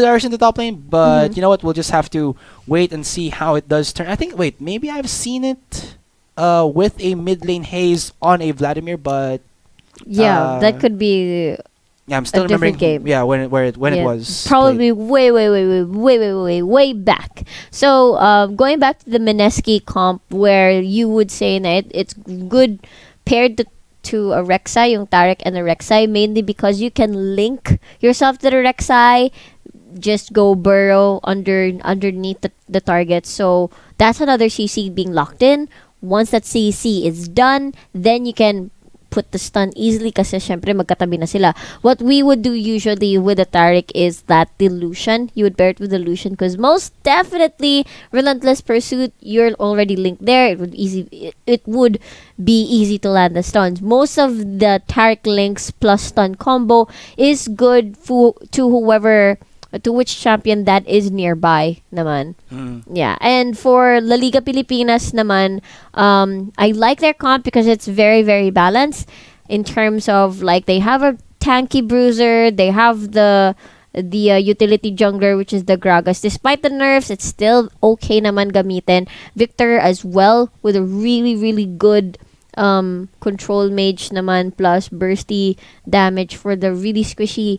Darius in the top lane, but you know what? We'll just have to wait and see how it does turn. I think. Wait, maybe I've seen it with a mid lane haze on a Vladimir, but Yeah, that could be yeah, I'm still a different remembering. game. Yeah, when it was probably played. way back. So going back to the Mineski comp, where you would say that it's good paired to a Rek'Sai, yung Taric and a Rek'Sai, mainly because you can link yourself to the Rek'Sai, just go burrow underneath the target. So that's another CC being locked in. Once that CC is done, then you can put the stun easily kasi syempre magkatabi na sila. What we would do usually with the Taric is that delusion. You would pair it with delusion because most definitely Relentless Pursuit, you're already linked there. It would be easy to land the stuns. Most of the Taric links plus stun combo is good to which champion that is nearby naman. Yeah. And for La Liga Pilipinas naman, I like their comp because it's very, very balanced in terms of like they have a tanky bruiser, they have the utility jungler, which is the Gragas. Despite the nerfs, it's still okay naman gamitin. Victor as well with a really, really good control mage naman plus bursty damage for the really squishy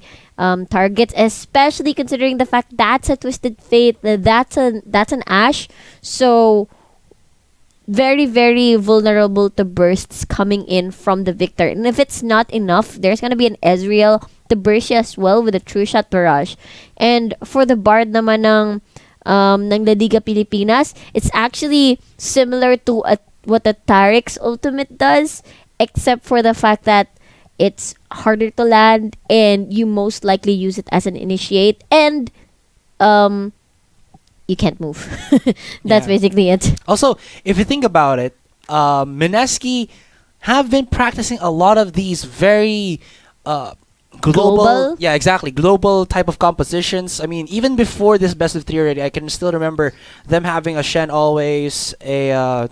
targets, especially considering the fact that's a Twisted Fate, that's an Ashe, so very, very vulnerable to bursts coming in from the Victor. And if it's not enough, there's gonna be an Ezreal to burst you as well with a True Shot Barrage. And for the Bard naman ng La Liga Pilipinas, it's actually similar to what the Taric's ultimate does, except for the fact that it's harder to land and you most likely use it as an initiate and you can't move. That's basically it. Also, if you think about it, Mineski have been practicing a lot of these very global, yeah, exactly, global type of compositions. I mean, even before this best of three already, I can still remember them having a Shen always, a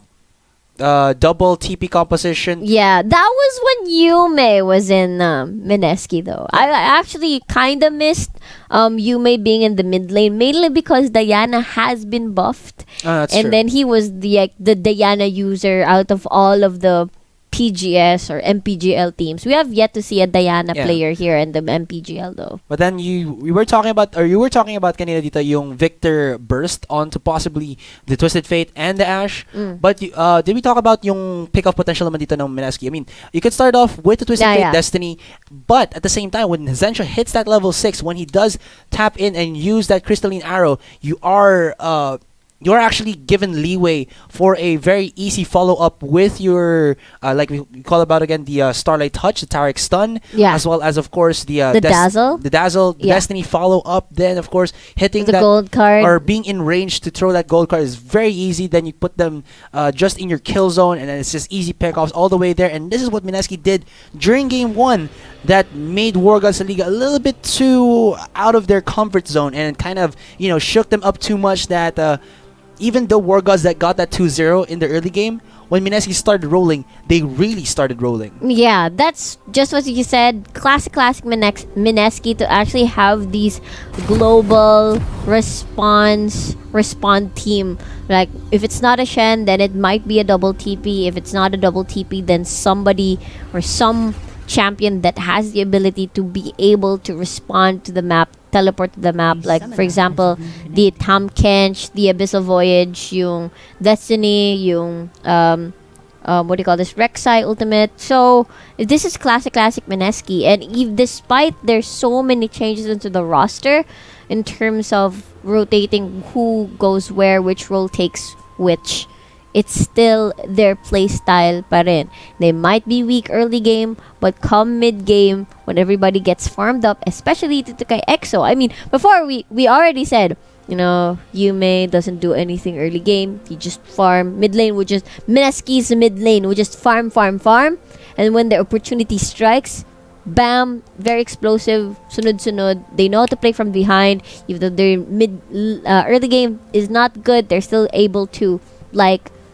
double TP composition. Yeah, that was when Yume was in Mineski though. I actually kind of missed Yume being in the mid lane, mainly because Diana has been buffed. That's and true. then he was the Diana user out of all of the PGS or MPGL teams. We have yet to see a Diana player here in the MPGL though. But then you were talking about kanina dito yung Victor burst onto possibly the Twisted Fate and the Ashe. But did we talk about yung pick-off potential naman dito ng Mineski? I mean, you could start off with the Twisted Fate Destiny, but at the same time, when Zensha hits that level 6, when he does tap in and use that Crystalline Arrow, you're actually given leeway for a very easy follow-up with your, like we call about again, the Starlight Touch, the Taric Stun, as well as, of course, the Dazzle. The Dazzle, Destiny follow-up, then, of course, hitting the that gold card. or being in range to throw that gold card is very easy. Then you put them just in your kill zone, and then it's just easy pickoffs all the way there. And this is what Mineski did during Game 1 that made Wargods.LLP a little bit too out of their comfort zone and kind of, shook them up too much that... even though Wargods that got that 2-0 in the early game, when Mineski started rolling, they really started rolling. Yeah, that's just what you said. Classic Mineski to actually have these global respond team. Like, if it's not a Shen, then it might be a double TP. If it's not a double TP, then somebody or some champion that has the ability to be able to respond to the map, teleport to the map, like for example the Tam Kench, the Abyssal Voyage, yung Destiny, yung what do you call this, Rek'Sai ultimate. So this is classic Mineski, and despite there's so many changes into the roster in terms of rotating who goes where, which role takes which, it's still their playstyle pa rin. They might be weak early game, but come mid game, when everybody gets farmed up, especially to kay EXO. I mean, before we already said, Yume doesn't do anything early game. He just farm. Mid lane would just, Mineski's mid lane would just farm. And when the opportunity strikes, bam, very explosive, sunod. They know how to play from behind. Even though their early game is not good, they're still able to,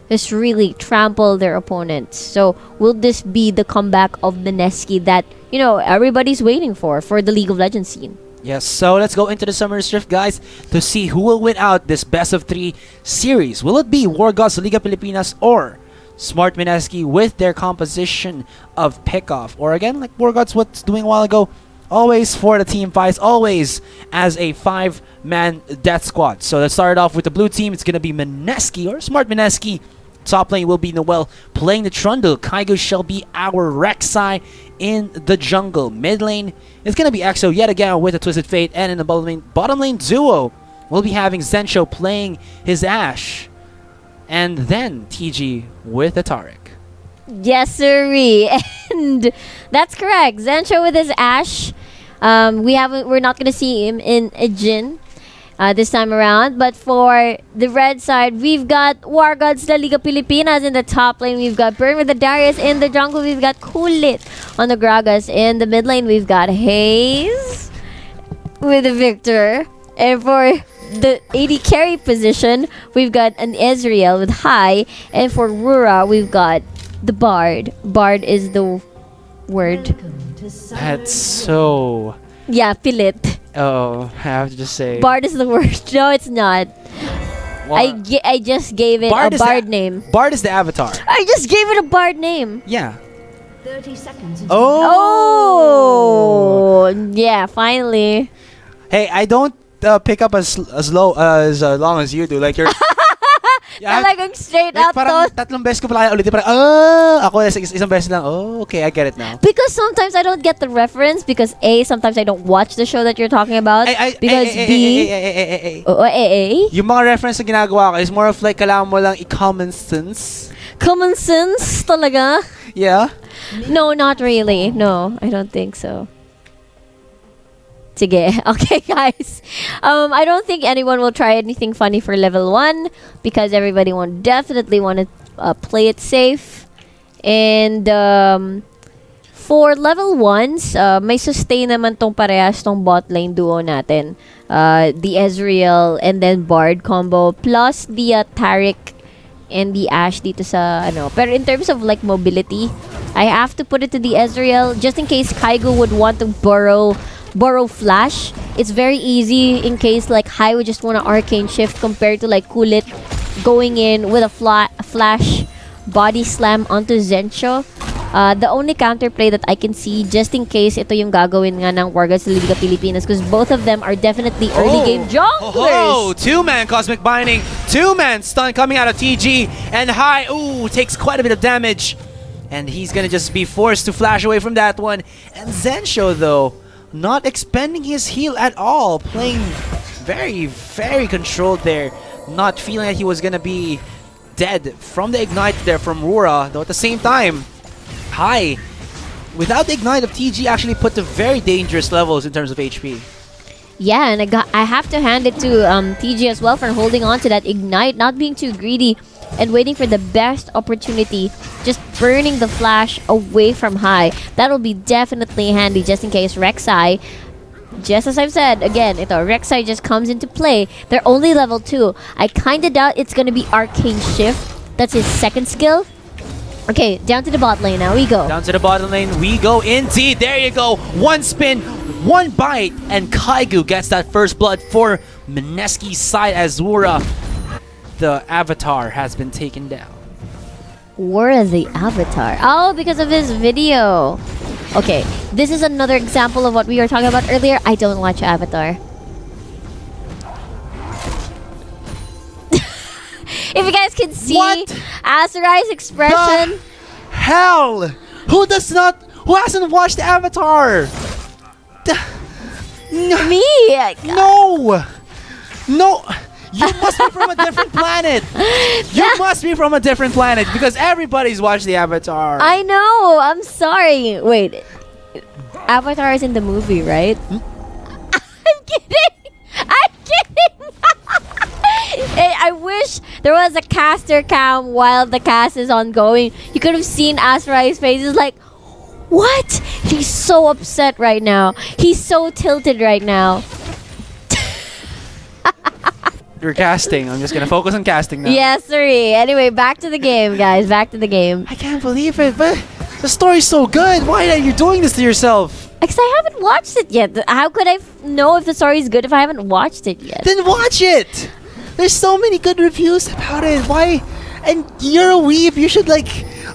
just really trample their opponents. So will this be the comeback of Mineski that everybody's waiting for the League of Legends scene? Yes, so let's go into the Summer Rift, guys, to see who will win out this best of 3 series. Will it be Wargods Liga Pilipinas or Smart.Mineski with their composition of pickoff? Or again, like Wargods was doing a while ago, always for the team fights, always as a 5-man death squad. So let's start off with the blue team. It's going to be Mineski or Smart.Mineski. Top lane will be Noel playing the Trundle. Kaigo shall be our Rek'Sai in the jungle. Mid lane is going to be EXO yet again with a Twisted Fate. And in the bottom lane duo, we'll be having Zensho playing his Ashe. And then TG with the Taric. Yes, sirree. And that's correct. Zensho with his Ashe. We're not gonna see him in a Jhin this time around. But for the red side, we've got Wargods.Liga Pilipinas in the top lane. We've got Burn with the Darius in the jungle. We've got Kulit on the Gragas. In the mid lane, we've got Haze with the Victor. And for the AD carry position, we've got an Ezreal with High. And for Rura, we've got the Bard. Bard is the word. That's so... Yeah, Pilit. Oh, I have to just say... Bard is the word. No, it's not. I just gave it a Bard name. Bard is the avatar. I just gave it a Bard name. Yeah. 30 seconds. Oh! Yeah, finally. Hey, I don't pick up as long as you do. Like you're... Yeah, like going straight up parang to... tatlong beses ko pala ulit. Parang, ako isang beses lang. Oh, okay, I get it now. Because sometimes I don't get the reference because A, sometimes I don't watch the show that you're talking about. Because B... Yung mga reference na ginagawa ko is more of like kailangan mo lang i-common sense. Common sense talaga? Yeah? No, not really. No, I don't think so. Sige. Okay, guys. I don't think anyone will try anything funny for level 1 because everybody definitely want to play it safe. And for level 1s, may sustain naman tong parehas tong bot lane duo natin. The Ezreal and then Bard combo plus the Taric and the Ashe dito sa ano. Pero in terms of like mobility, I have to put it to the Ezreal just in case Kaigo would want to borrow flash. It's very easy in case like High would just want to arcane shift compared to like Kulit going in with a flash body slam onto Zensho. The only counterplay that I can see just in case ito yung gagawin nga ng Wargods.Liga Pilipinas because both of them are definitely early game junglers. 2-man Cosmic Binding, 2-man stun coming out of TG, and High takes quite a bit of damage, and he's gonna just be forced to flash away from that one. And Zensho though, not expending his heal at all, playing very, very controlled there, not feeling that he was gonna be dead from the ignite there from Rura, though at the same time, High, without the ignite of TG, actually put to very dangerous levels in terms of HP. Yeah, and I have to hand it to TG as well for holding on to that ignite, not being too greedy and waiting for the best opportunity, just burning the flash away from High. That'll be definitely handy just in case Rek'Sai, just as I've said, again, Rek'Sai just comes into play. They're only level 2. I kinda doubt it's gonna be Arcane Shift. That's his second skill. Okay, down to the bot lane now we go. Down to the bottom lane we go indeed. There you go. One spin, one bite, and Kaigo gets that first blood for Mineski's side as Wura, the avatar, has been taken down. Wura the avatar. Oh, because of his video. Okay, this is another example of what we were talking about earlier. I don't watch Avatar. If you guys can see Asurai's expression. The hell? Who hasn't watched Avatar? Me? No! No! You must be from a different planet! You must be from a different planet because everybody's watched the Avatar. I know! I'm sorry. Wait. Avatar is in the movie, right? I'm kidding! I'm kidding! Hey, I wish there was a caster cam while the cast is ongoing. You could have seen Asurai's face. He's like, what? He's so upset right now. He's so tilted right now. You're casting. I'm just gonna focus on casting now. Yes, sorry. Anyway, back to the game, guys. Back to the game. I can't believe it, but the story's so good. Why are you doing this to yourself? Because I haven't watched it yet. How could I know if the story is good if I haven't watched it yet? Then watch it. There's so many good reviews about it. Why? And you're a weeb. You should like.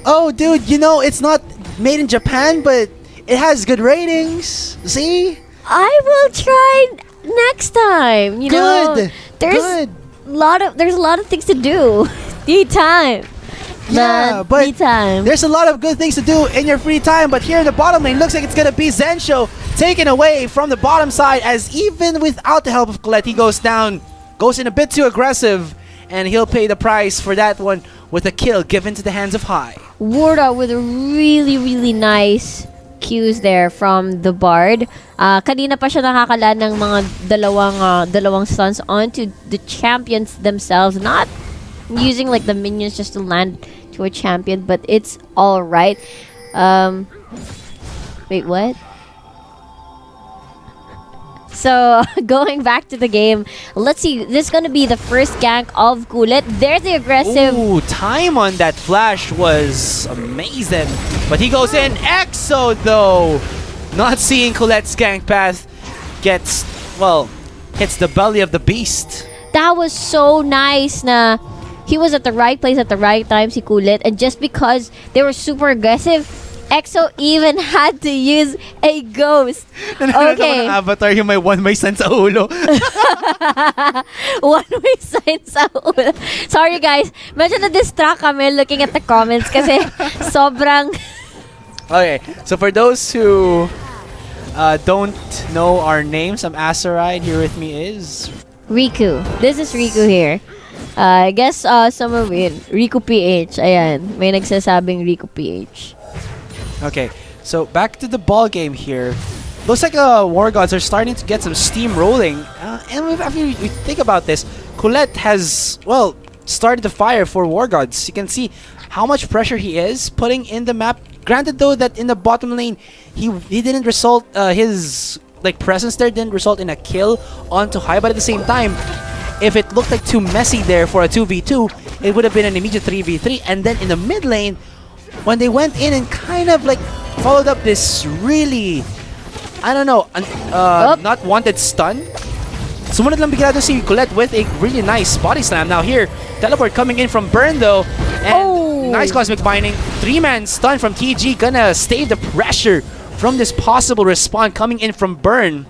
Oh, dude. You know it's not made in Japan, but it has good ratings. See? I will try next time. You know, there's a lot of things to do. Need time. Yeah, but need time. there's a lot of good things to do in your free time. But here in the bottom lane, looks like it's gonna be Zensho taken away from the bottom side. As even without the help of Colette, he goes down, goes in a bit too aggressive, and he'll pay the price for that one with a kill given to the hands of High. Warda with a really nice cues there from the Bard. Kanina pa siya nakakala ng mga dalawang stuns onto the champions themselves. Not using like the minions just to land to a champion, but it's all right. Wait, what? So, going back to the game, let's see. This is going to be the first gank of Kulit. There's the aggressive. Ooh, time on that flash was amazing. But he goes in. Exo, though, not seeing Colette's gank path, gets, well, hits the belly of the beast. That was so nice na he was at the right place at the right time, si Kulit. And just because they were super aggressive, EXO even had to use a ghost. Okay. Avatar yung may sense sa ulo. One-way sign sa ulo. Sorry guys, medyo na-distract kami looking at the comments kasi sobrang... Okay, so for those who don't know our names, I'm Asurai, and here with me is... Riku. This is Riku here. I guess some of it, Riku PH. Ayan, may nagsasabing Riku PH. Okay, so back to the ball game here. Looks like Wargods are starting to get some steam rolling. And after you think about this, Colette has, well, started the fire for Wargods. You can see how much pressure he is putting in the map. Granted, though, that in the bottom lane, he didn't result, his like presence there didn't result in a kill onto High, but at the same time, if it looked like too messy there for a 2v2, it would have been an immediate 3v3. And then in the mid lane, when they went in and kind of like followed up this really, I don't know, not wanted stun. Sumunod lang bigla doon si Colette with a really nice body slam. Now here, teleport coming in from Burn though. And nice cosmic binding. 3-man stun from TG, gonna stay the pressure from this possible respawn coming in from Burn.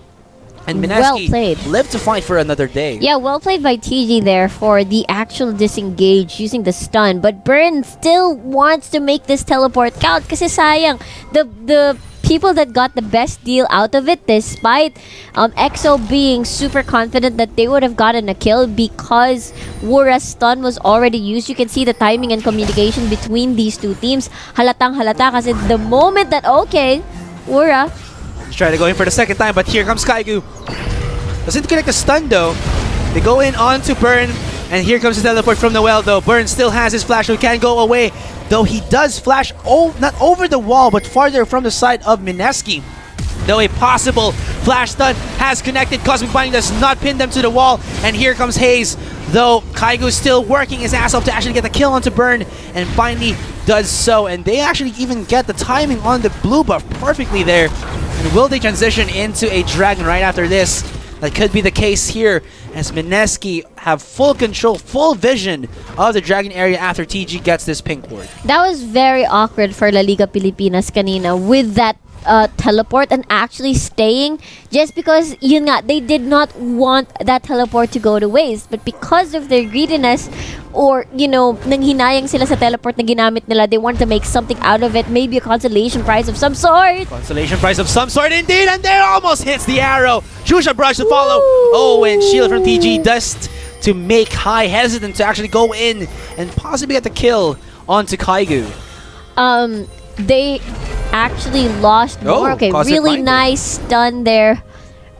And Mineski lived to fight for another day. Yeah, well played by TG there for the actual disengage using the stun. But Burn still wants to make this teleport count kasi sayang. The people that got the best deal out of it, despite EXO being super confident that they would have gotten a kill because Wura's stun was already used. You can see the timing and communication between these two teams. Halatang halata kasi the moment that, okay, Wura... Try to go in for the second time, but here comes Kaigu. Doesn't connect the stun though. They go in on to Burn, and here comes the teleport from Noel though. Burn still has his flash, so he can't go away. Though he does flash, not over the wall, but farther from the side of Mineski. Though a possible flash stun has connected, Cosmic Binding does not pin them to the wall, and here comes Haze. Though Kaigu still working his ass off to actually get the kill onto Burn, and finally does so. And they actually even get the timing on the blue buff perfectly there. And will they transition into a dragon right after this? That could be the case here, as Mineski have full control, full vision of the dragon area after TG gets this pink ward. That was very awkward for La Liga Pilipinas kanina with that teleport and actually staying just because yun nga, they did not want that teleport to go to waste, but because of their greediness or you know nanghinayang sila sa teleport na ginamit nila, they wanted to make something out of it, maybe a consolation prize of some sort. Consolation prize of some sort indeed, and there almost hits the arrow. Shusha brush to follow. And shield from TG does to make High hesitant to actually go in and possibly get the kill onto Kaigu. They actually lost more. Okay, really nice stun there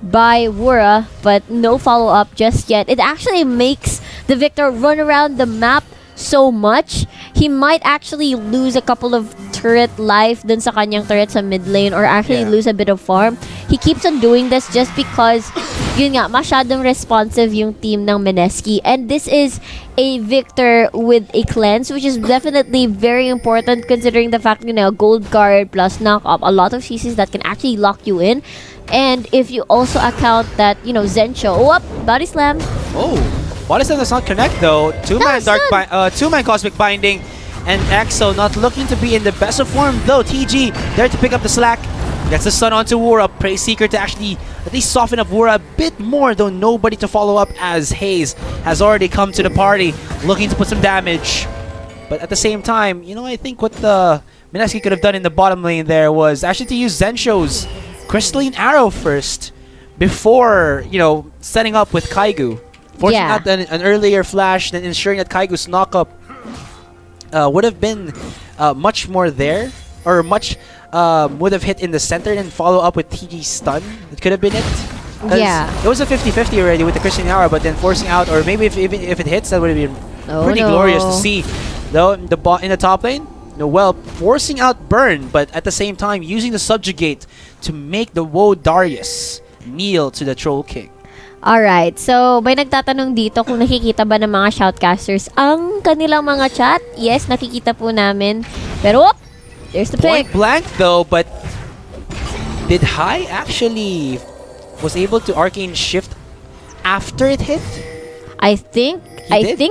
by Wura, but no follow-up just yet. It actually makes the Victor run around the map so much. he might actually lose a couple of turret life dun sa kanyang turret sa mid lane, or actually lose a bit of farm. He keeps on doing this just because yun nga, masyadong responsive yung team ng Mineski. And this is a victor with a cleanse, which is definitely very important considering the fact, gold guard plus knock up, a lot of CCs that can actually lock you in. And if you also account that, Zensho, body slam. Oh, body slam does not connect though. Two-man two-man Cosmic Binding, and EXO not looking to be in the best of form though. TG there to pick up the slack. Gets the stun onto Wura. Prey Seeker to actually at least soften up Wura a bit more, though nobody to follow up as Haze has already come to the party looking to put some damage. But at the same time, I think what the Mineski could have done in the bottom lane there was actually to use Zensho's Crystalline Arrow first before, setting up with Kaigu. Forcing out an earlier flash, then ensuring that Kaigu's knock-up would have been much more there, or much would have hit in the center and follow up with TG's stun. It could have been it. It was a 50-50 already with the Christian Hour, but then forcing out, or maybe if it hits, that would have been pretty glorious to see. Though in the top lane, forcing out Burn, but at the same time using the Subjugate to make the Woe Darius kneel to the Troll King. Alright, so may nagtatanong dito kung nakikita ba ng mga shoutcasters ang kanilang mga chat. Yes, nakikita po namin. Pero there's the pick. Point blank though, but did Hai actually was able to arcane shift after it hit? I think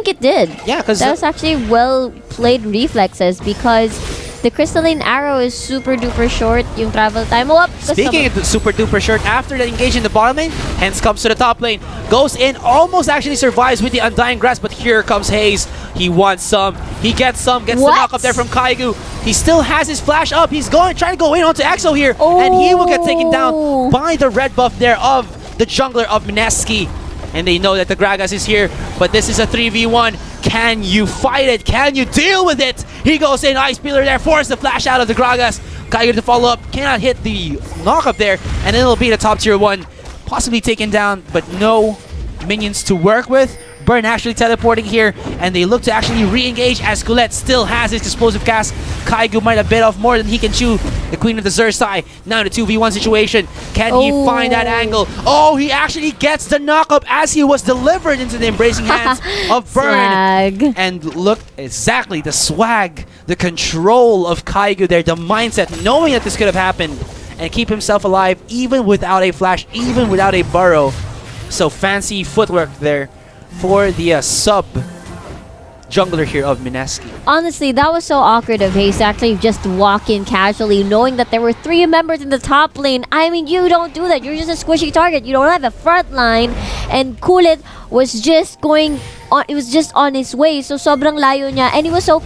it did. Yeah, because that was actually well played reflexes, because the Crystalline Arrow is super duper short yung travel time. Speaking of super duper short, after the engage in the bottom lane, hence comes to the top lane, goes in, almost actually survives with the Undying Grasp, but here comes Haze. He wants some, he gets some, gets the knock up there from Kaigu. He still has his flash up, he's trying to go in onto EXO here, and he will get taken down by the red buff there of the jungler of Mineski. And they know that the Gragas is here, but this is a 3v1. Can you fight it? Can you deal with it? He goes in, Ice Peeler there, force the flash out of the Gragas. Kaigu to follow up, cannot hit the knock up there, and it'll be the top tier 1. Possibly taken down, but no minions to work with. Burn actually teleporting here, and they look to actually re-engage as Colette still has his explosive cast. Kaigu might have bit off more than he can chew. The Queen of the Xersai now in a 2v1 situation. Can he find that angle? Oh, he actually gets the knock-up as he was delivered into the embracing hands of Burn. Swag. And look, exactly, the swag, the control of Kaigu there, the mindset, knowing that this could have happened, and keep himself alive even without a flash, even without a burrow. So fancy footwork there for the sub jungler here of Mineski. Honestly, that was so awkward of Haze to actually just walk in casually, knowing that there were 3 members in the top lane. I mean, you don't do that. You're just a squishy target. You don't have a front line. And Kulit was just going on, it was just on his way. So sobrang layo niya. And he was so,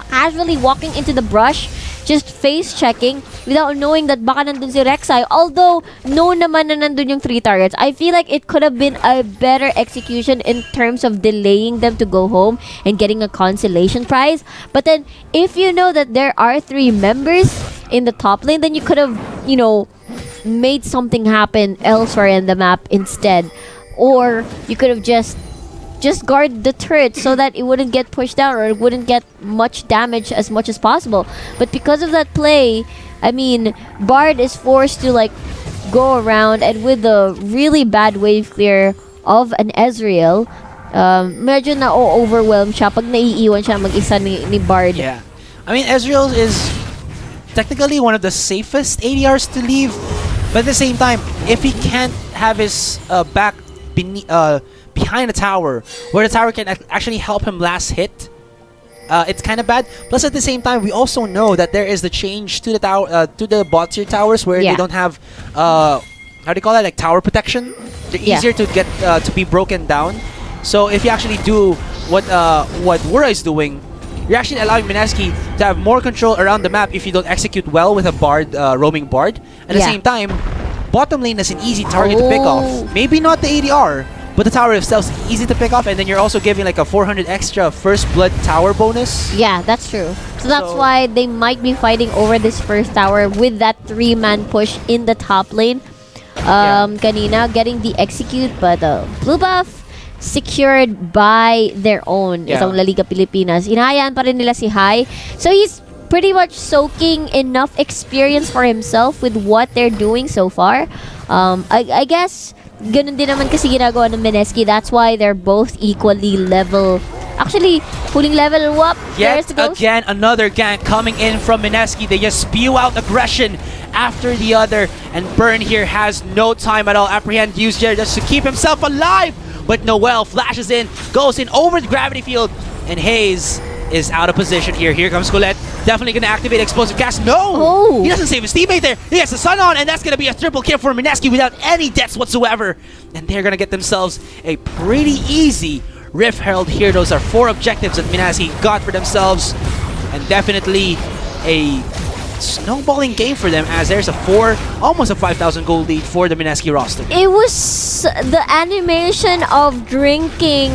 casually walking into the brush, just face checking without knowing that baka nandun si Rek'Sai. Although, known naman na nandun yung 3 targets. I feel like it could have been a better execution in terms of delaying them to go home and getting a consolation prize. But then, if you know that there are 3 members in the top lane, then you could have, made something happen elsewhere in the map instead. Or, you could have just guard the turret so that it wouldn't get pushed down, or it wouldn't get much damage as much as possible. But because of that play, I mean, Bard is forced to go around, and with the really bad wave clear of an Ezreal, medyo na-overwhelm siya pag naiiwan siya mag-isa ni Bard. Yeah. I mean, Ezreal is technically one of the safest ADRs to leave, but at the same time, if he can't have his back behind a tower, where the tower can actually help him last hit, it's kind of bad. Plus, at the same time, we also know that there is the change to the tower, to the bot tier towers, where they don't have how do you call that, tower protection. They're easier to get to be broken down. So if you actually do what Wura is doing, you're actually allowing Mineski to have more control around the map if you don't execute well with a Bard, roaming Bard. At the same time, bottom lane is an easy target to pick off. Maybe not the ADR, but the tower itself is easy to pick off, and then you're also giving a 400 extra first blood tower bonus. Yeah, that's true. So that's why they might be fighting over this first tower with that 3-man push in the top lane. Kanina, getting the execute, but blue buff secured by their own. Yeah. Itong La Liga Pilipinas. Inahayaan pa rin nila si Hai. So he's pretty much soaking enough experience for himself with what they're doing so far. I guess ganun din naman kasi ginagawa ng Mineski. That's why they're both equally level. Actually, huling level, whoop. There's Yet the ghost. again, another gank coming in from Mineski. They just spew out aggression after the other. And Burn here has no time at all. Apprehend used here just to keep himself alive. But Noel flashes in, goes in over the gravity field. And Hayes is out of position here. Here comes Colette. Definitely going to activate explosive cast. No! Oh. He doesn't save his teammate there. He has the sun on, and that's going to be a triple kill for Mineski without any deaths whatsoever. And they're going to get themselves a pretty easy Rift Herald here. Those are 4 objectives that Mineski got for themselves. And definitely a snowballing game for them, as there's a almost a 5,000 gold lead for the Mineski roster. It was the animation of drinking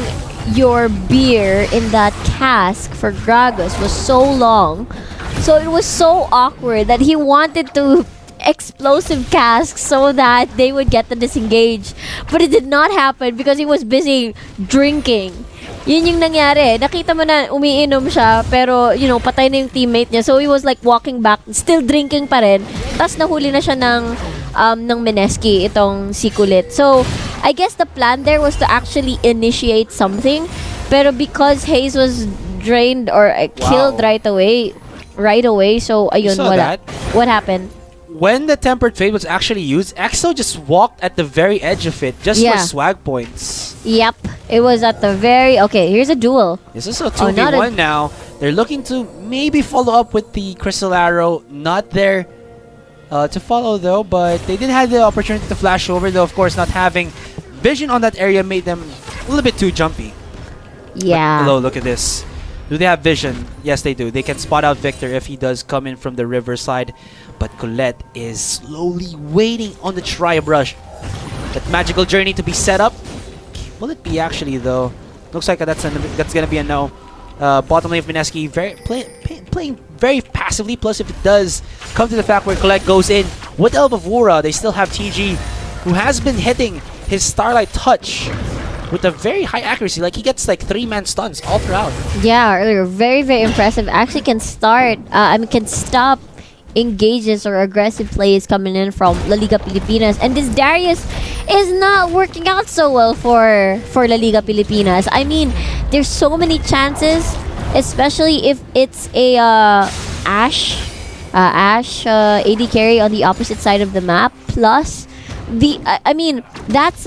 your beer in that cask for Gragas was so long. So it was so awkward that he wanted to explosive cask so that they would get the disengage. But it did not happen because he was busy drinking. Yun yung nangyari. Nakita mo na umiinom siya, pero, patay na yung teammate niya. So he was like walking back, still drinking pa rin. Tapos nahuli na siya ng Mineski, itong si Kulit. So, I guess the plan there was to actually initiate something. Pero because Hayes was drained or killed right away, so ayun, saw wala. that? What happened? When the Tempered Fate was actually used, EXO just walked at the very edge of it just for swag points. Yep. It was at the very... Okay, here's a duel. This is a 2v1 now. They're looking to maybe follow up with the Crystal Arrow. Not there to follow though, but they did have the opportunity to flash over, though of course not having vision on that area made them a little bit too jumpy. Yeah. But, hello, look at this. Do they have vision? Yes, they do. They can spot out Victor if he does come in from the riverside. But Colette is slowly waiting on the Tri-Brush. That magical journey to be set up. Will it be actually though? Looks like that's gonna be a no. Bottom lane of Mineski playing very passively. Plus, if it does come to the fact where Colette goes in with Elf of Wura, they still have TG, who has been hitting his Starlight Touch with a very high accuracy. Like, he gets like 3-man stuns all throughout. Yeah, earlier, very, very impressive. Actually can stop engages or aggressive plays coming in from La Liga Pilipinas. And this Darius is not working out so well for La Liga Pilipinas. I mean, there's so many chances, especially if it's a Ashe AD carry on the opposite side of the map. Plus, that's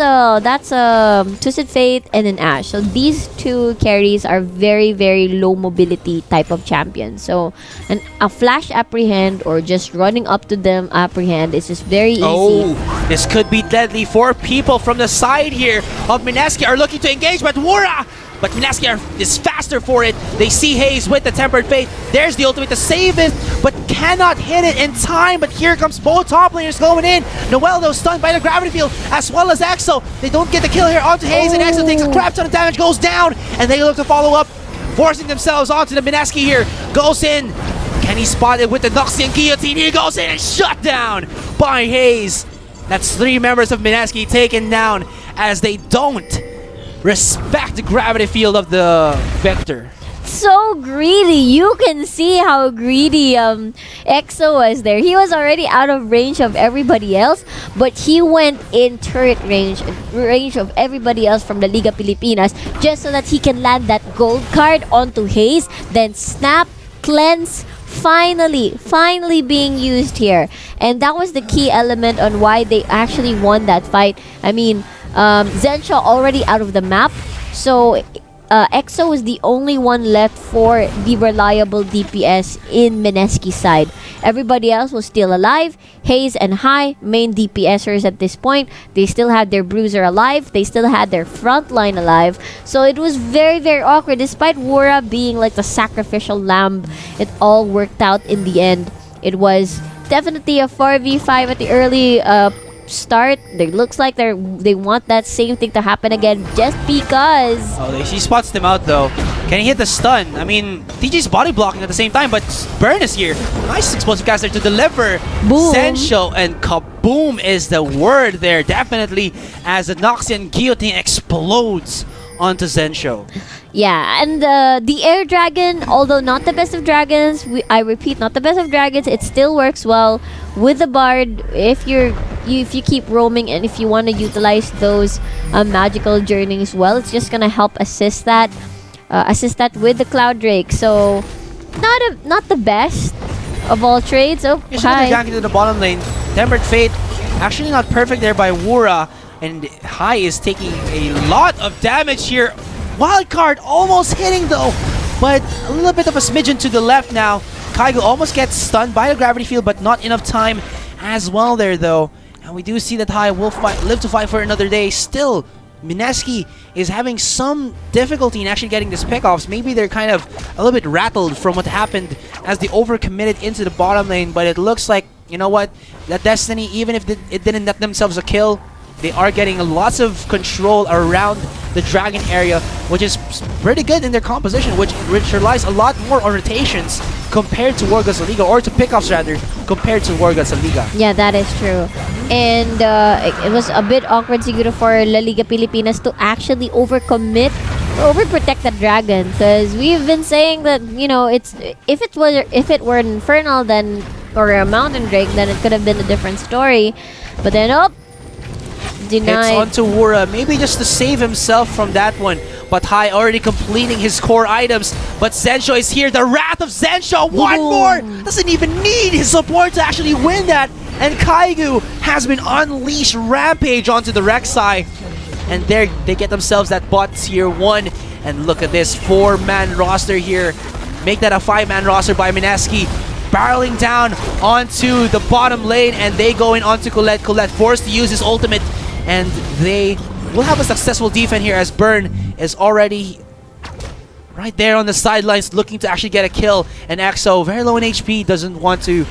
Twisted Fate and an Ashe. So these two carries are very, very low mobility type of champions. So a flash apprehend or just running up to them apprehend is just very easy. Oh, this could be deadly. 4 people from the side here of Mineski are looking to engage, but Mineski is faster for it. They see Hayes with the Tempered Fate. There's the ultimate to save it, but cannot hit it in time. But here comes both top laners going in. Noel, though, stunned by the gravity field, as well as EXO. They don't get the kill here onto Hayes, and EXO takes a crap ton of damage, goes down, and they look to follow up, forcing themselves onto the Mineski here. Goes in. Can he spot it with the Noxian Guillotine? He goes in and shut down by Hayes. That's 3 members of Mineski taken down as they don't respect the gravity field of the Vector. So greedy. You can see how greedy EXO was there. He was already out of range of everybody else, but he went in turret range of everybody else from the Liga Pilipinas just so that he can land that gold card onto Hayes, then snap, cleanse, finally being used here. And that was the key element on why they actually won that fight. I mean, Zensha already out of the map, so EXO was the only one left for the reliable DPS in Mineski's side. Everybody else was still alive. Hayes and Hai, main DPSers at this point. They still had their bruiser alive. They still had their front line alive. So it was very, very awkward. Despite Wura being like the sacrificial lamb, it all worked out in the end. It was definitely a 4v5 at the early start. It looks like they want that same thing to happen again just because. Oh, she spots them out though. Can he hit the stun? I mean, TG's body blocking at the same time, but Burn is here. Nice explosive caster to deliver. Boom. Sensho, and kaboom is the word there, definitely, as the Noxian Guillotine explodes onto Zensho. Yeah, and the air dragon, although not the best of dragons, I repeat, not the best of dragons, it still works well with the bard if you keep roaming and if you want to utilize those magical journeys well. It's just gonna help assist that with the cloud drake. So not the best of all trades. Oh, He's going hi. to into the bottom lane. Tempered Fate, actually not perfect there by Wura. And Hai is taking a lot of damage here. Wildcard almost hitting though, but a little bit of a smidgen to the left now. Kaigo almost gets stunned by the gravity field, but not enough time as well there though. And we do see that Hai will live to fight for another day. Still, Mineski is having some difficulty in actually getting these pickoffs. Maybe they're kind of a little bit rattled from what happened as they overcommitted into the bottom lane, but it looks like, you know what, that Destiny, even if it didn't net themselves a kill, they are getting lots of control around the dragon area, which is pretty good in their composition, which relies a lot more on rotations compared to Wargods.Liga, or to pickoffs rather, compared to Wargods.Liga. Yeah, that is true. And it was a bit awkward siguro for La Liga Pilipinas to actually overcommit or overprotect the dragon, because we've been saying that, you know, it's if it were an Infernal then or a Mountain Drake, then it could have been a different story. But then denied. It's onto Wura, maybe just to save himself from that one. But Hai already completing his core items. But Zensho is here. The Wrath of Zensho. One more. Doesn't even need his support to actually win that. And Kaigu has been unleashed rampage onto the Rek'Sai. And there they get themselves that bot tier 1. And look at this 4-man roster here. Make that a 5-man roster by Mineski. Barreling down onto the bottom lane. And they go in onto Colette. Colette forced to use his ultimate. And they will have a successful defense here as Burn is already right there on the sidelines looking to actually get a kill. And EXO, very low in HP, doesn't want to,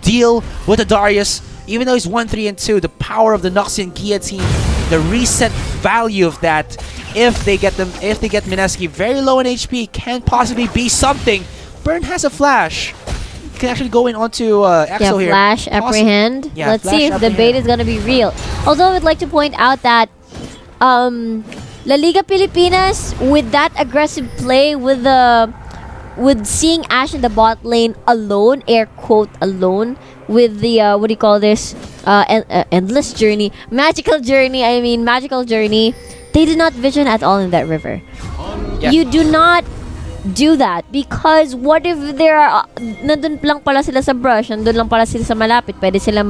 deal with the Darius. Even though he's 1-3-2, the power of the Noxian Guillotine, the reset value of that, if they get Mineski very low in HP, can possibly be something. Burn has a flash. Can actually go in onto EXO here. Flash, apprehend. Yeah, Let's see if the bait is gonna be real. Also, I would like to point out that La Liga Pilipinas, with that aggressive play, with seeing Ashe in the bot lane alone, air quote alone, with the what do you call this? Endless journey, magical journey. They did not vision at all in that river. Yeah. You do not do that, because what if there are nandun lang pala sila sa brush, nandun lang pala sila sa malapit, pwede sila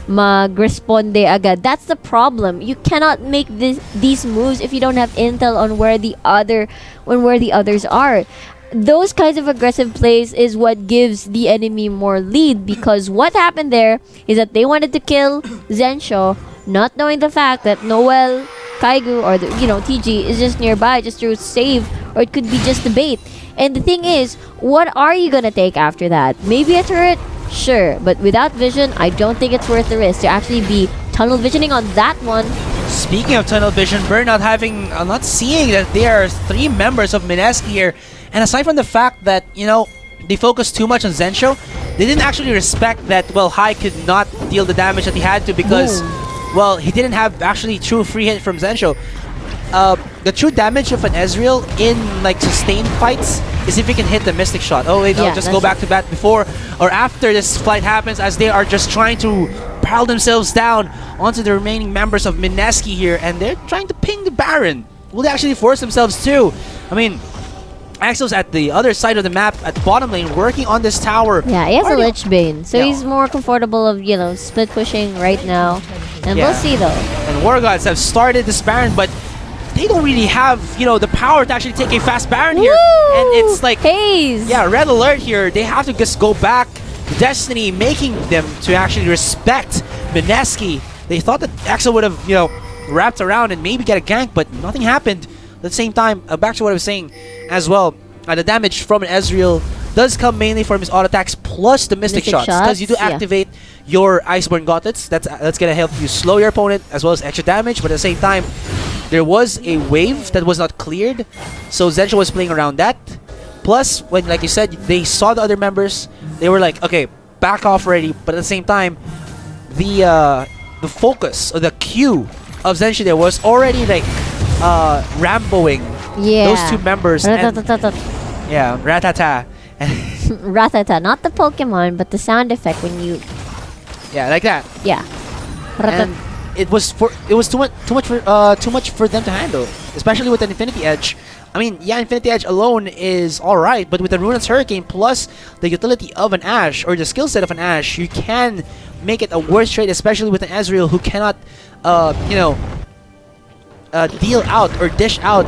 mag-responde agad. That's the problem. You cannot make these moves if you don't have intel on where the others are. Those kinds of aggressive plays is what gives the enemy more lead, because what happened there is that they wanted to kill Zensho, not knowing the fact that Noel, Kaigu, or TG is just nearby, just to save, or it could be just a bait. And the thing is, what are you gonna take after that? Maybe a turret? Sure, but without vision, I don't think it's worth the risk to actually be tunnel visioning on that one. Speaking of tunnel vision, Burnout not seeing that there are 3 members of Mineski here. And aside from the fact that, they focused too much on Zensho, they didn't actually respect that, Hai could not deal the damage that he had to, because, he didn't have actually true free hit from Zensho. The true damage of an Ezreal in sustained fights is if he can hit the Mystic Shot. Oh wait, no, just go back to bat before or after this fight happens, as they are just trying to barrel themselves down onto the remaining members of Mineski here, and they're trying to ping the Baron. Will they actually force themselves to? I mean, Axel's at the other side of the map at the bottom lane working on this tower. Yeah, he has a Lich Bane, so he's more comfortable of, split pushing right now. And we'll see though. And Wargods have started this Baron, but they don't really have, the power to actually take a fast Baron here. And it's like Haze. Yeah, red alert here. They have to just go back. Destiny making them to actually respect Mineski. They thought that Axel would have, wrapped around and maybe get a gank, but nothing happened. At the same time, back to what I was saying as well, the damage from an Ezreal does come mainly from his auto attacks plus the Mystic Shots, because you do activate your Iceborne Gauntlets. That's gonna help you slow your opponent as well as extra damage. But at the same time, there was a wave that was not cleared, so Zensho was playing around that. Plus, when, like you said, they saw the other members, they were like, okay, back off already. But at the same time, the focus or the Q of Zensho there was already Ramboing Yeah. those two members. And, Ratatatat. yeah, Ratata. Ratata, not the Pokemon, but the sound effect when you. Yeah, like that. Yeah. Ratat. And it was too much for them to handle, especially with an Infinity Edge. I mean, yeah, Infinity Edge alone is alright, but with the Ruinous Hurricane plus the utility of an Ash or the skill set of an Ash, you can make it a worse trade, especially with an Ezreal who cannot, deal out or dish out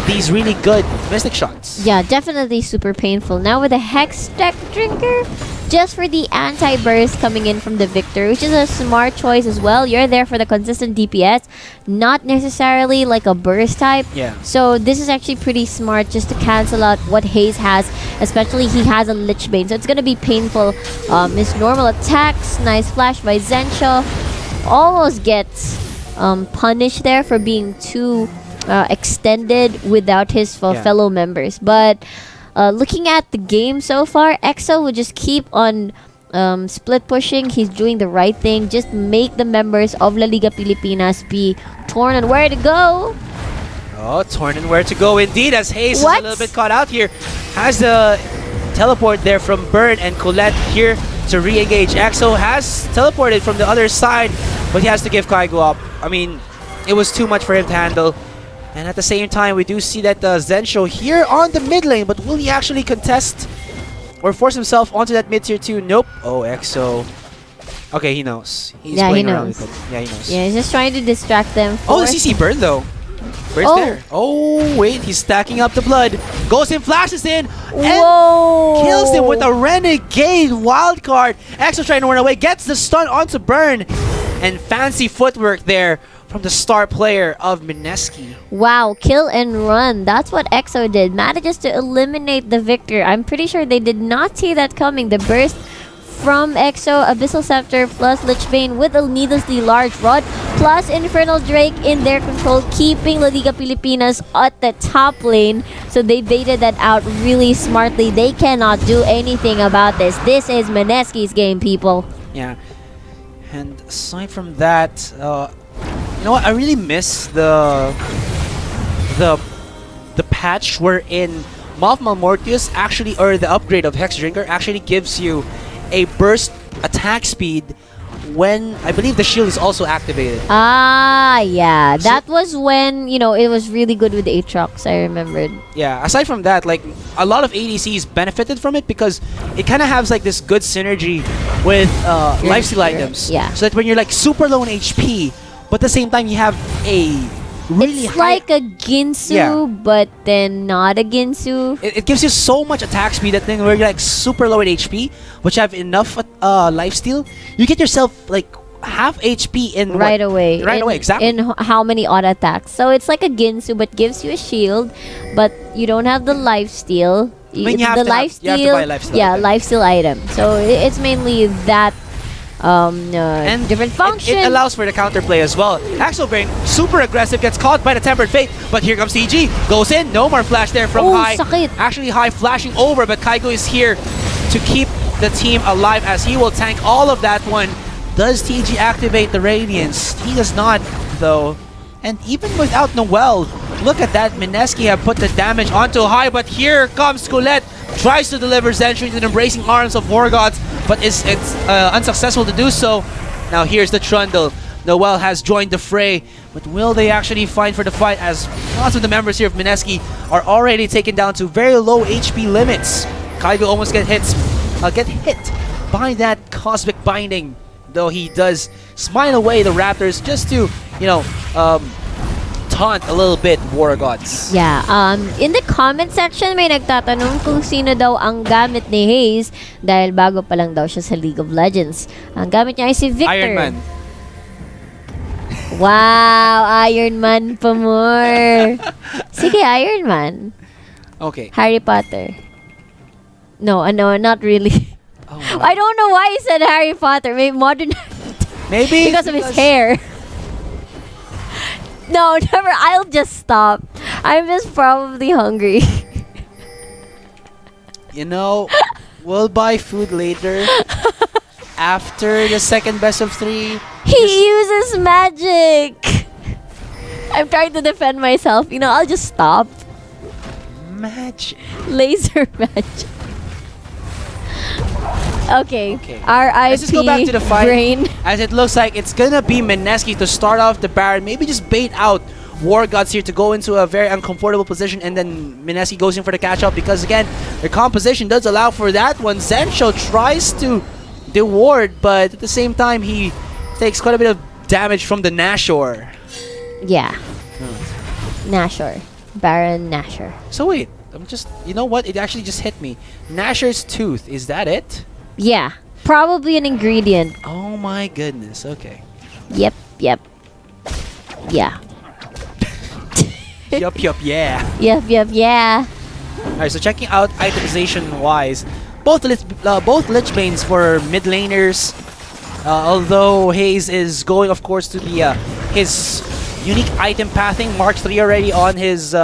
these really good Mystic shots. Yeah, definitely super painful. Now with a Hex Deck Drinker, just for the anti-burst coming in from the Victor, which is a smart choice as well. You're there for the consistent DPS, not necessarily like a burst type. Yeah. So this is actually pretty smart just to cancel out what Haze has, especially he has a Lich Bane. So it's going to be painful. His normal attacks, nice flash by Zensho, almost gets punished there for being too extended without his fellow members. But looking at the game so far, EXO would just keep on split pushing. He's doing the right thing. Just make the members of La Liga Pilipinas be torn on where to go. Oh, torn and where to go indeed, as Hayes is What? a little bit caught out here. Has the teleport there from Bird and Colette here to re-engage. EXO has teleported from the other side, but he has to give Kaigo up. I mean, it was too much for him to handle. And at the same time, we do see that Zensho here on the mid lane, but will he actually contest or force himself onto that mid tier 2? Nope. Oh, EXO. Okay, he knows. He's Yeah, he playing around knows. with it. Yeah, he knows. Yeah, he's just trying to distract them. Oh, the Force- CC burn though. Bird's Oh. there. Oh, wait, he's stacking up the blood. Goes in, flashes in, and Whoa! kills him with a renegade wildcard. EXO trying to run away, gets the stun onto Burn, and fancy footwork there from the star player of Mineski. Wow, kill and run. That's what EXO did. Manages to eliminate the Victor. I'm pretty sure they did not see that coming. The burst from EXO, Abyssal Scepter plus Lich Bane with a needlessly large rod plus Infernal Drake in their control, keeping La Liga Pilipinas at the top lane. So they baited that out really smartly. They cannot do anything about this. This is Mineski's game, people. Yeah. And aside from that, you know what? I really miss the patch wherein Malphmal Mortius actually, or the upgrade of Hex Drinker actually gives you a burst attack speed when I believe the shield is also activated. Ah, yeah. That was when, it was really good with Aatrox, I remembered. Yeah, aside from that, like a lot of ADCs benefited from it because it kind of has like this good synergy with lifesteal items. Yeah. So that when you're like super low in HP, but at the same time you have a really It's high... like a Ginsu, Yeah. but then not a Ginsu. It gives you so much attack speed, that thing where you're like super low in HP, but you have enough lifesteal, you get yourself like half HP in Right away. Right away, exactly. In how many auto attacks. So it's like a Ginsu, but gives you a shield, but you don't have the lifesteal. I mean, you have to buy a lifesteal Yeah, item. lifesteal item. So it's mainly that different function. It allows for the counterplay as well. Axel being super aggressive, gets caught by the Tempered Fate, but here comes CG, goes in, no more flash there from Oh, High. sakit. Actually, High flashing over, but Kaigo is here to keep the team alive as he will tank all of that one. Does TG activate the Radiance? He does not, though. And even without Noel, look at that. Mineski have put the damage onto High, but here comes Colette. Tries to deliver Zentry into the embracing arms of Wargods, but it's unsuccessful to do so. Now here's the Trundle. Noel has joined the fray, but will they actually fight for the fight, as lots of the members here of Mineski are already taken down to very low HP limits. Kaigo almost get hit by that Cosmic Binding, though he does smile away the Raptors just to, taunt a little bit Wargods. Yeah, in the comment section may nagtatanong kung sino daw ang gamit ni Hayes dahil bago pa lang daw siya sa League of Legends. Ang gamit niya ay si Victor. Iron Man. Wow, Iron Man pa more. Sige, Iron Man. Okay. Harry Potter. No, not really. Oh, wow. I don't know why he said Harry Potter. Maybe modern Maybe because of his hair. No, never. I'll just stop. I'm just probably hungry. We'll buy food later. After the second best of 3. He uses magic. I'm trying to defend myself. You know, I'll just stop. Magic. Laser magic. Okay. Okay. R.I.P. Let's just go back to the fight. Brain. As it looks like it's gonna be Mineski to start off the Baron. Maybe just bait out Wargods here to go into a very uncomfortable position, and then Mineski goes in for the catch-up because, again, their composition does allow for that one. Zensho tries to deward, but at the same time, he takes quite a bit of damage from the Nashor. Yeah. Nashor. Baron Nashor. So wait, I'm just, you know what? It actually just hit me. Nashor's tooth, is that it? Yeah. Probably an ingredient. Oh my goodness, okay. Yep. Yeah. Yup, yeah. Yep, yeah. Alright, so checking out itemization-wise, both Lichbanes for mid laners, although Haze is going, of course, to the his unique item pathing, Mark 3 already on his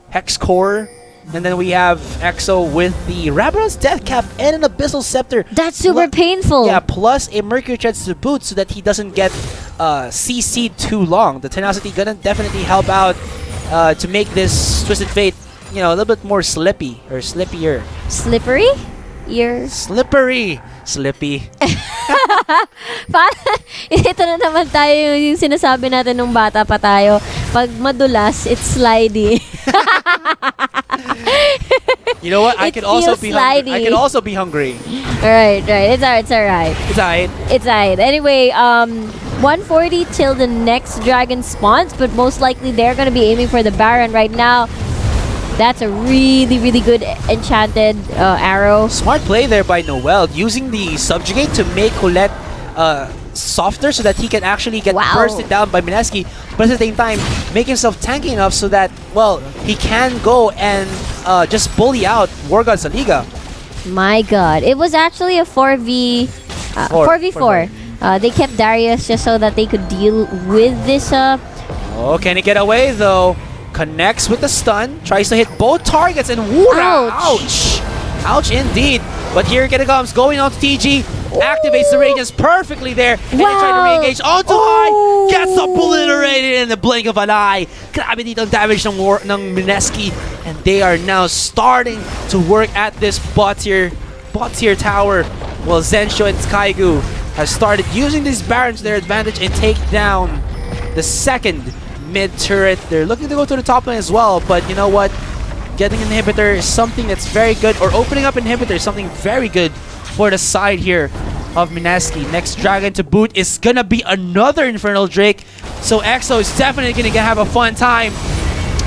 Hex Core. And then we have EXO with the Rabadon's Death Cap and an Abyssal Scepter. That's super painful. Yeah, plus a Mercury Treads to boot so that he doesn't get CC'd too long. The Tenacity gonna definitely help out to make this Twisted Fate, you know, a little bit more slippier. Slippery? You're... Slippery. Slippy. Ito na naman tayo yung sinasabi natin nung bata pa tayo. Pag madulas, it's slidey. You know what? I could also be hungry. I could also be hungry. Right. It's alright. It's alright. Anyway, 140 till the next dragon spawns, but most likely they're gonna be aiming for the Baron right now. That's a really, really good enchanted arrow. Smart play there by Noel, using the Subjugate to make Colette softer so that he can actually get bursted down by Mineski, but at the same time, make himself tanky enough so that, well, he can go and just bully out Wargods.Liga. My god. It was actually a 4v4. They kept Darius just so that they could deal with this. Oh, can he get away though? Connects with the stun, tries to hit both targets, and ouch! Ouch indeed. But here it comes, going on to TG, activates the Radiance perfectly there, and then trying to re-engage onto high, gets obliterated in the blink of an eye. Grabe dito ang damage ng Mineski, and they are now starting to work at this bot tier tower, while Zensho and Skygu have started using these Barons to their advantage and take down the second mid turret. They're looking to go to the top lane as well, but you know what? Getting an inhibitor is something that's very good, or opening up inhibitor is something very good for the side here of Mineski. Next dragon to boot is gonna be another Infernal Drake, so EXO is definitely gonna have a fun time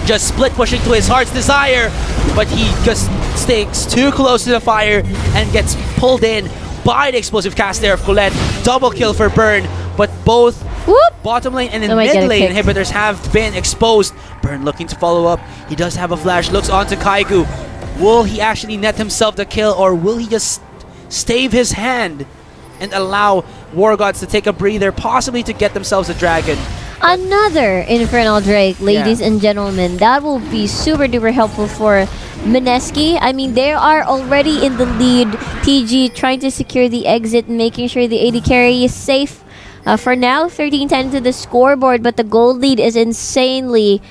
just split pushing to his heart's desire, but he just sticks too close to the fire and gets pulled in by the explosive cast there of Colette. Double kill for Burn, but both bottom lane and then mid lane inhibitors have been exposed. Burn looking to follow up. He does have a flash, looks onto Kaigu. Will he actually net himself the kill, or will he just stave his hand and allow Wargods to take a breather, possibly to get themselves a dragon? Another Infernal Drake, ladies and gentlemen. That will be super duper helpful for Mineski. I mean, they are already in the lead. TG trying to secure the exit, making sure the AD carry is safe. For now, 13-10 to the scoreboard, but the gold lead is insanely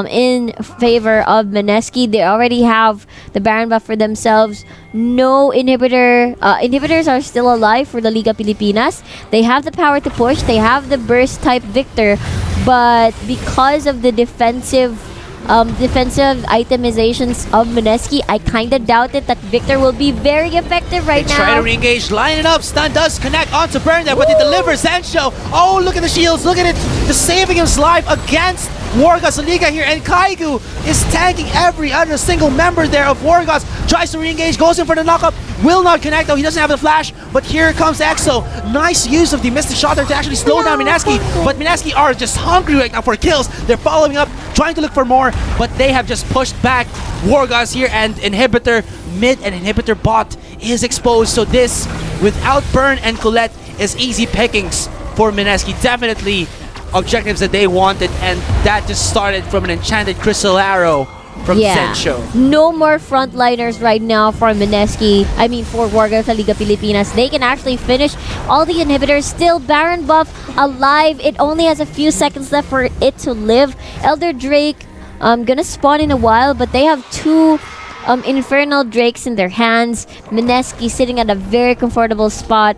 in favor of Mineski. They already have the Baron buff for themselves. No inhibitor. Inhibitors are still alive for the Liga Pilipinas. They have the power to push. They have the burst type Victor, but because of the defensive itemizations of Mineski, I kind of doubt it that Victor will be very effective right now. Try to re-engage, line it up, stun does connect onto Burn there, but it delivers Zensho. Oh, look at the shields, look at it, just saving his life against Wargods.Liga here, and Kaigu is tanking every other single member there of Wargods. Tries to re-engage, goes in for the knockup, will not connect though, he doesn't have the flash, but here comes EXO. Nice use of the Mystic Shot there to actually slow down Mineski, but Mineski are just hungry right now for kills. They're following up, trying to look for more, but they have just pushed back Wargods here, and inhibitor mid and inhibitor bot is exposed, so this, without Burn and Colette, is easy pickings for Mineski. Definitely objectives that they wanted, and that just started from an enchanted crystal arrow from Zensho. No more frontliners right now for Mineski. I mean, for Wargods sa Liga Pilipinas. They can actually finish all the inhibitors. Still, Baron buff alive. It only has a few seconds left for it to live. Elder Drake gonna spawn in a while, but they have two Infernal Drakes in their hands. Mineski sitting at a very comfortable spot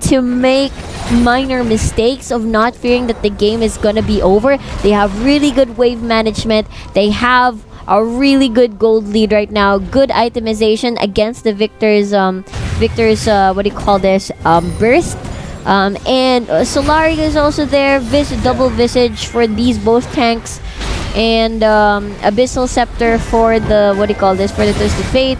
to make minor mistakes of not fearing that the game is gonna be over. They have really good wave management. They have a really good gold lead right now. Good itemization against the Victor's what do you call this? Burst. And Solari is also there. Double Visage for these both tanks. And Abyssal Scepter for the what do you call this? For the Twisted Fate.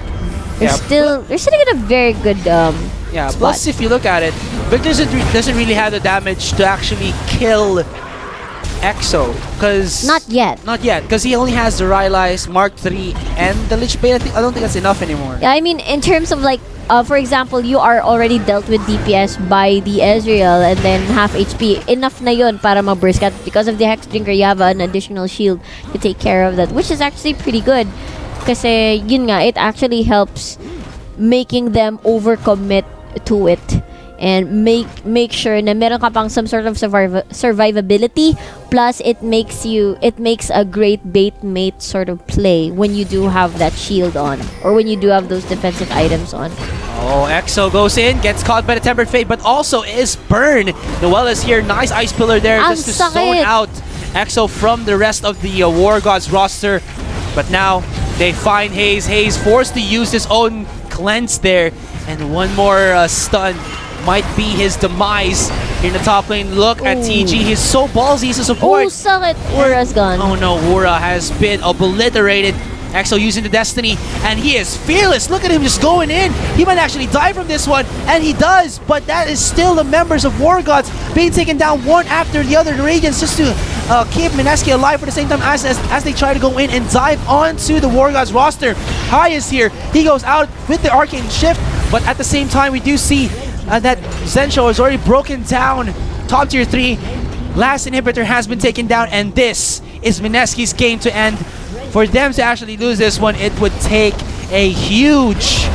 They're sitting in a very good spot. Plus if you look at it, Victor doesn't really have the damage to actually kill Exo, because not yet, because he only has the Rylai's Mark III and the Lich Bane. I don't think that's enough anymore. Yeah, I mean, in terms of like, for example, you are already dealt with DPS by the Ezreal and then half HP. Enough na yun para ma-burst ka. Because of the Hex Drinker, you have an additional shield to take care of that, which is actually pretty good. Kasi yun nga, it actually helps making them overcommit to it. And make sure na meron ka pang some sort of survivability. Plus, it makes a great bait mate sort of play when you do have that shield on, or when you do have those defensive items on. Oh, Exo goes in, gets caught by the Tempered Fate, but also is burned. Noelle is here, nice Ice Pillar there just to zone out Exo from the rest of the War Gods roster. But now they find Haze. Haze forced to use his own cleanse there, and one more stun might be his demise in the top lane. Look at TG. He's so ballsy as a support. Oh, sakit. Ura's gone. Oh no, Ura has been obliterated. Exo using the Destiny, and he is fearless. Look at him just going in. He might actually die from this one, and he does, but that is still the members of War Gods being taken down one after the other in Radiance just to keep Mineski alive for the same time as they try to go in and dive onto the War Gods roster. High is here. He goes out with the Arcane Shift, but at the same time, we do see that Zensho has already broken down top tier 3. Last inhibitor has been taken down, and this is Mineski's game to end. For them to actually lose this one, it would take a huge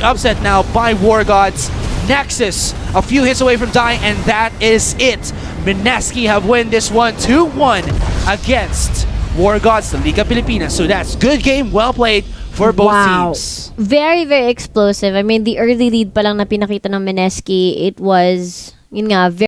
upset now by War Gods. Nexus, a few hits away from dying, and that is it. Mineski have won this one 2-1 against War Gods, the Liga Pilipinas. So that's good game, well played for both teams. Very, very explosive. I mean, the early lead pa lang na pinakita ng Mineski, it was, yun nga, very